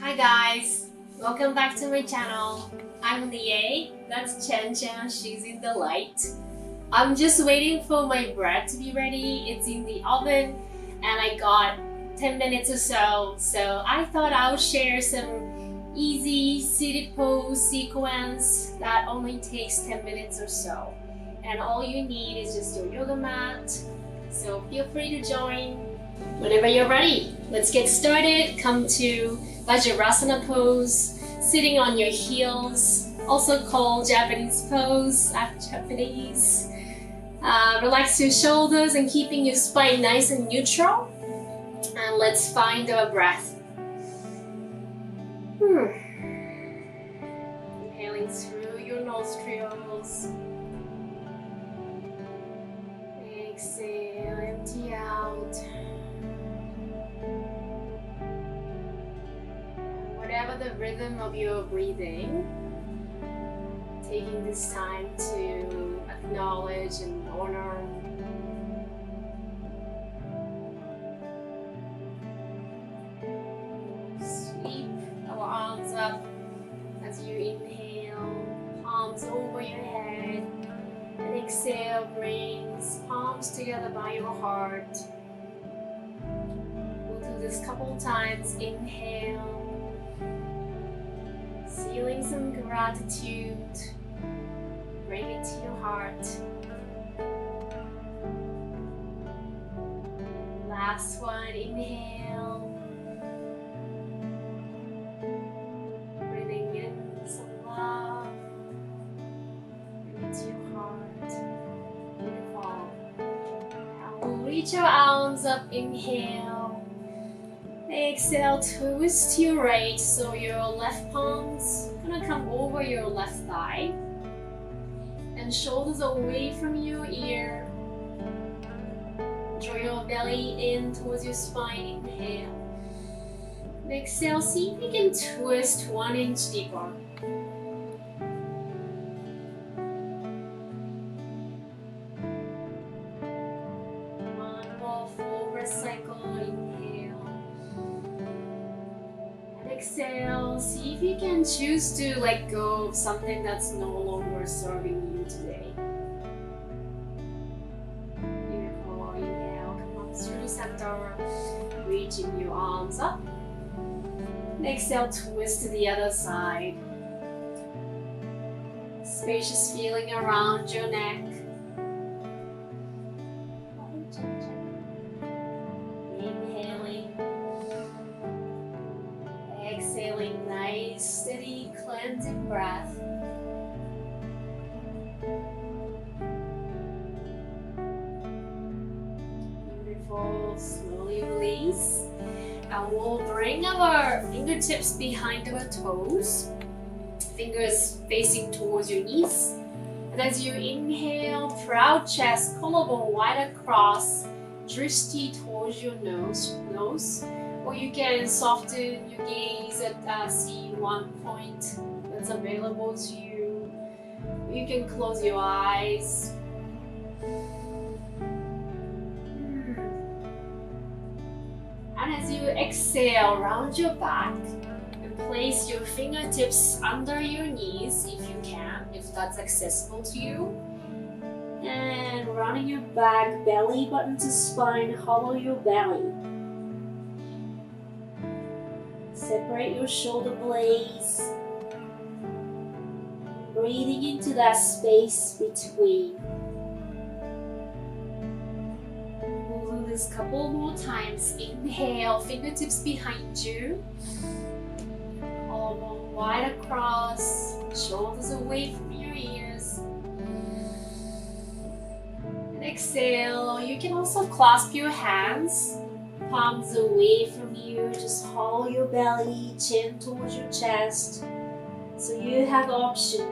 Hi guys, welcome back to my channel. I'm Lie, that's Chen Chen, she's in the light. I'm just waiting for my bread to be ready. It's in the oven and I got 10 minutes or so I thought I'll share some easy seated pose sequence that only takes 10 minutes or so. And all you need is just your yoga mat, so feel free to join whenever you're ready. Let's get started. Come to Vajrasana pose, sitting on your heels, also called Japanese pose, Japanese. Relax your shoulders and keeping your spine nice and neutral. And let's find our breath. Inhaling through your nostrils. Exhale, empty out. Whatever the rhythm of your breathing, taking this time to acknowledge and honor. Sweep our arms up as you inhale, palms over your head, and exhale, brings palms together by your heart. We'll do this a couple times. Inhale, feeling some gratitude, bring it to your heart. Last one, inhale, breathing in some love, bring it to your heart. Beautiful. Now we'll reach our arms up, inhale. Exhale, twist to your right, so your left palm's gonna come over your left thigh and shoulders away from your ear. Draw your belly in towards your spine, inhale. And exhale, see if you can twist 1 inch deeper. One more forward cycle, exhale, see if you can choose to let go of something that's no longer serving you today. Beautiful. Inhale, come up through center, reaching your arms up. And exhale, twist to the other side. Spacious feeling around your neck. Exhaling, nice, steady, cleansing breath. Beautiful, slowly release. And we'll bring our fingertips behind our toes, fingers facing towards your knees. And as you inhale, proud chest, collarbone wide across, drishti towards your nose. Or you can soften your gaze at see one point that's available to you. You can close your eyes. And as you exhale, round your back and place your fingertips under your knees if you can, if that's accessible to you. And rounding your back, belly button to spine, hollow your belly. Separate your shoulder blades, breathing into that space between. We'll do this a couple more times. Inhale, fingertips behind you, collarbone wide across, shoulders away from your ears. And exhale, you can also clasp your hands, palms away from you, just hollow your belly, chin towards your chest. So you have the option,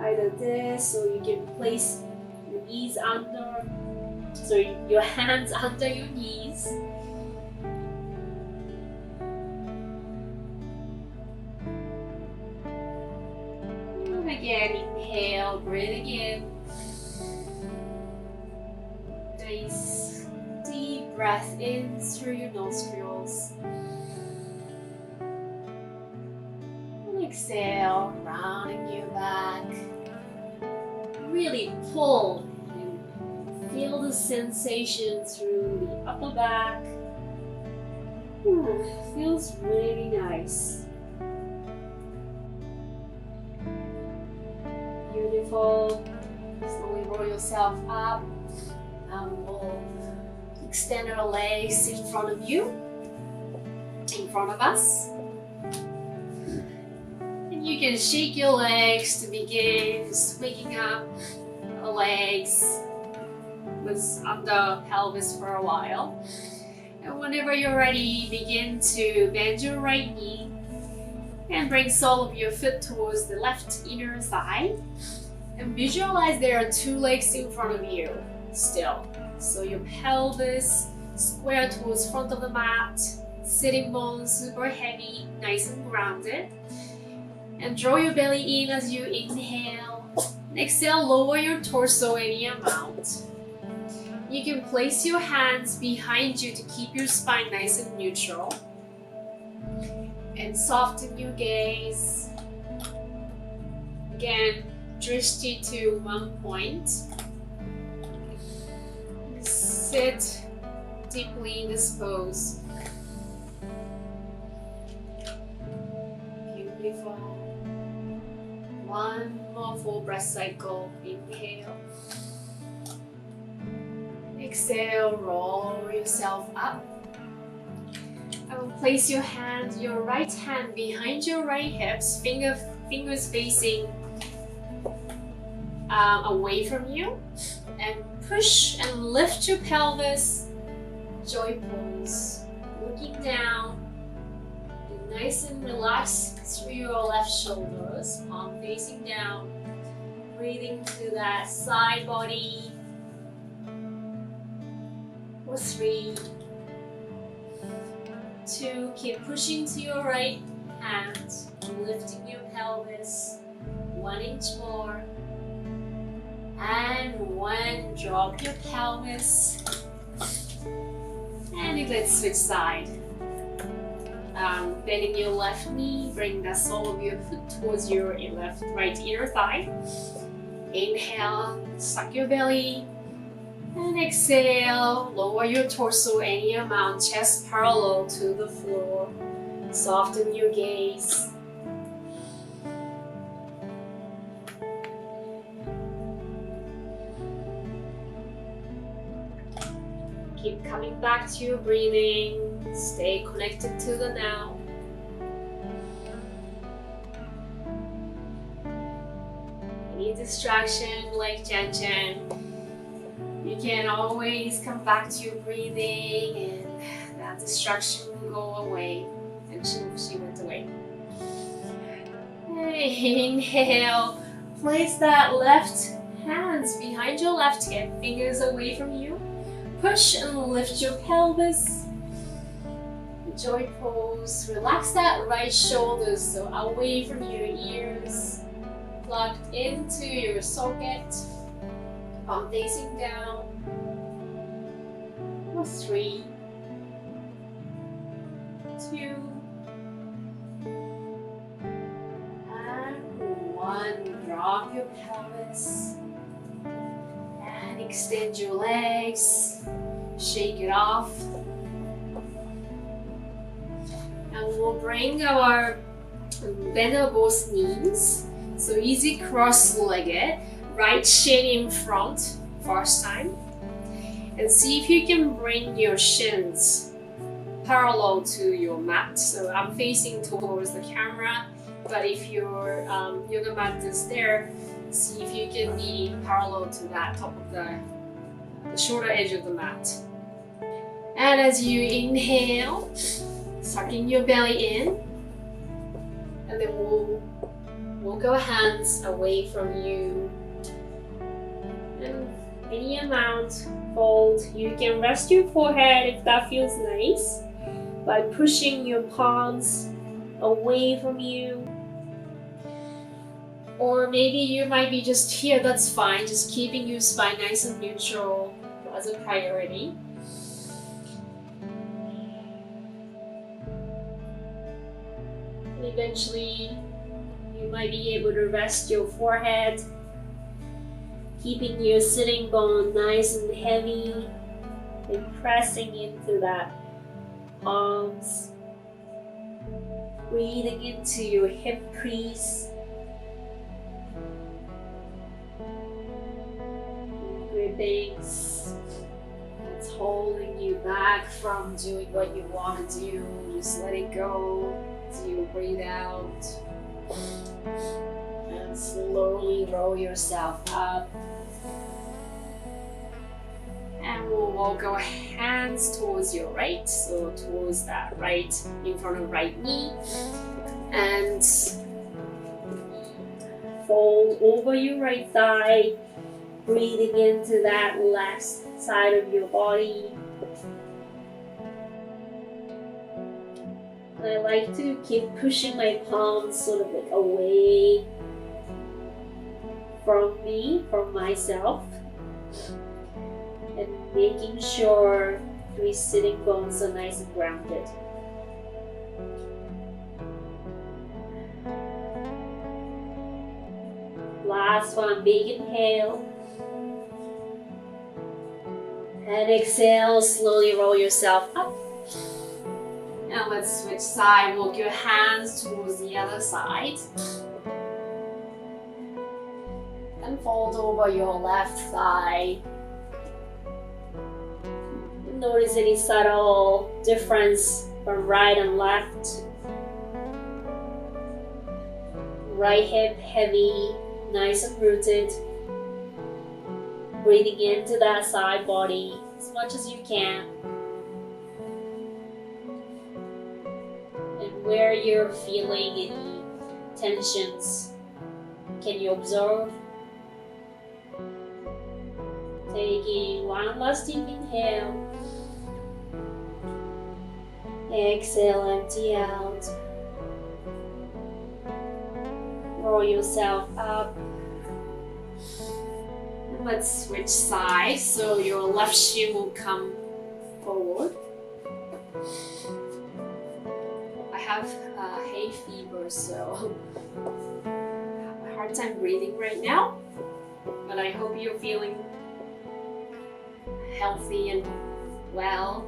either this, or you can place your knees under, your hands under your knees. And again, inhale, breathing in. Nice deep breath in through your nostrils. Exhale, rounding your back. Really pull and feel the sensation through the upper back. Feels really nice. Beautiful. Slowly roll yourself up. And we'll extend our legs in front of you, in front of us. And you can shake your legs to begin just waking up the legs with under pelvis for a while. And whenever you're ready, begin to bend your right knee and bring sole of your foot towards the left inner thigh. And visualize there are two legs in front of you still. So your pelvis square towards front of the mat, sitting bones super heavy, nice and grounded. And draw your belly in as you inhale. And exhale, lower your torso any amount. You can place your hands behind you to keep your spine nice and neutral. And soften your gaze. Again, drishti to one point. Sit deeply in this pose. Beautiful. One more full breath cycle. Inhale. Exhale, roll yourself up. I will place your right hand behind your right hips, fingers facing away from you, and push and lift your pelvis, joy pose, looking down, and nice and relaxed through your left shoulders, palm facing down, breathing to that side body. 3, 2, keep pushing to your right hand, lifting your pelvis, 1 inch more, and 1, drop your pelvis, and let's switch side. Bending your left knee, bring the sole of your foot towards your right inner thigh. Inhale, suck your belly. And exhale, lower your torso any amount, chest parallel to the floor. Soften your gaze. Keep coming back to your breathing. Stay connected to the now. Any distraction like Jen Jen, you can always come back to your breathing and that distraction will go away. And she went away. Inhale. Place that left hands behind your left hip, fingers away from you. Push and lift your pelvis. Joy pose. Relax that right shoulder so away from your ears. Plugged into your socket. Palm facing down. 3, 2, and 1. Drop your pelvis and extend your legs. Shake it off. And we'll bring our bend our both knees. So easy cross-legged. Right shin in front, first time. And see if you can bring your shins parallel to your mat. So I'm facing towards the camera, but if your yoga mat is there, see if you can be parallel to that top of the shorter edge of the mat. And as you inhale, sucking your belly in, and then we'll walk our hands away from you. And any amount, fold. You can rest your forehead if that feels nice by pushing your palms away from you. Or maybe you might be just here, that's fine. Just keeping your spine nice and neutral as a priority. And eventually might be able to rest your forehead, keeping your sitting bone nice and heavy and pressing into that palms. Breathing into your hip crease. Gripping. It's holding you back from doing what you want to do. Just let it go as you breathe out. And slowly roll yourself up. And we'll walk our hands towards your right, so towards that right, in front of right knee. And fold over your right thigh, breathing into that left side of your body. And I like to keep pushing my palms sort of like away from me, from myself. And making sure three sitting bones are nice and grounded. Last one, big inhale. And exhale, slowly roll yourself up. And let's switch side, walk your hands towards the other side. And fold over your left thigh. Notice any subtle difference from right and left. Right hip heavy, nice and rooted. Breathing into that side body as much as you can. And where you're feeling any tensions, can you observe? Taking one last deep inhale. Exhale, empty out. Roll yourself up. And let's switch sides so your left shin will come forward. I have hay fever, so I have a hard time breathing right now. But I hope you're feeling healthy and well.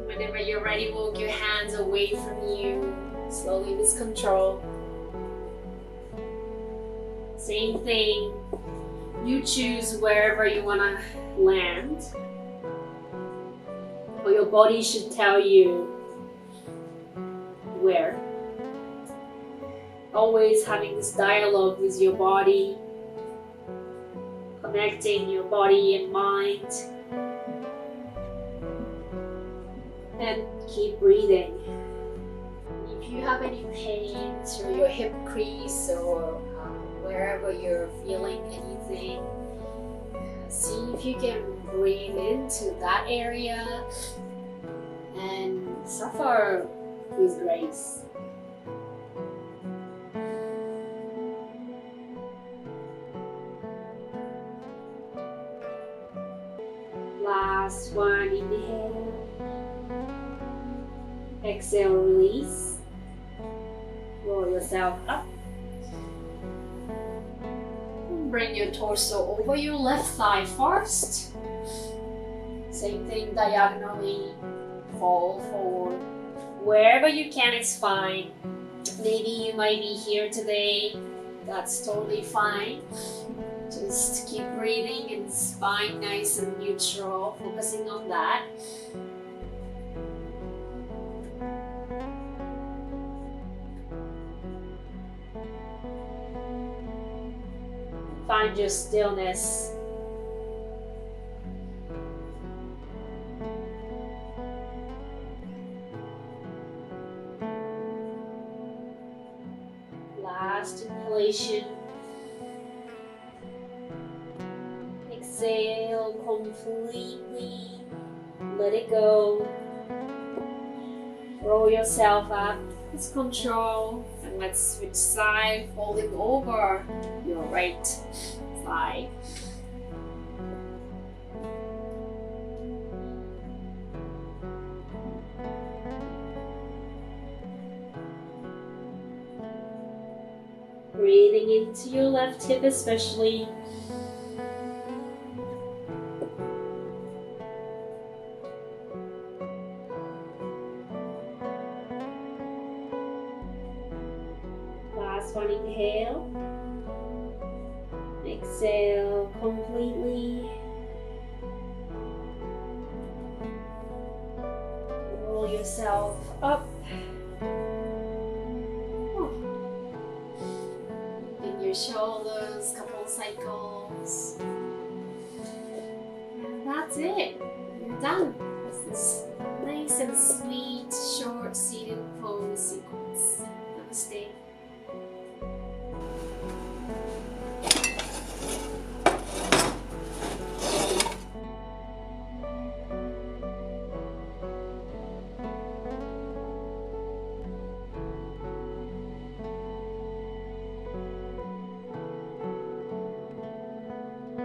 Whenever you're ready, walk your hands away from you, slowly with control. Same thing, you choose wherever you want to land, or your body should tell you where. Always having this dialogue with your body, connecting your body and mind. And keep breathing. If you have any pain through your hip crease or wherever you're feeling anything, see if you can breathe into that area and suffer with grace. Last one, inhale. Exhale, release. Roll yourself up. Bring your torso over your left thigh first. Same thing, diagonally. Fall forward. Wherever you can, it's fine. Maybe you might be here today. That's totally fine. Just keep breathing and spine nice and neutral, focusing on that. Find your stillness. Last inhalation. Exhale completely. Let it go. Roll yourself up with control. And let's switch side, folding over your right thigh. Breathing into your left hip especially. Last one, inhale. Exhale completely. Roll yourself up. In your shoulders, couple cycles. And that's it. You're done. This is nice and sweet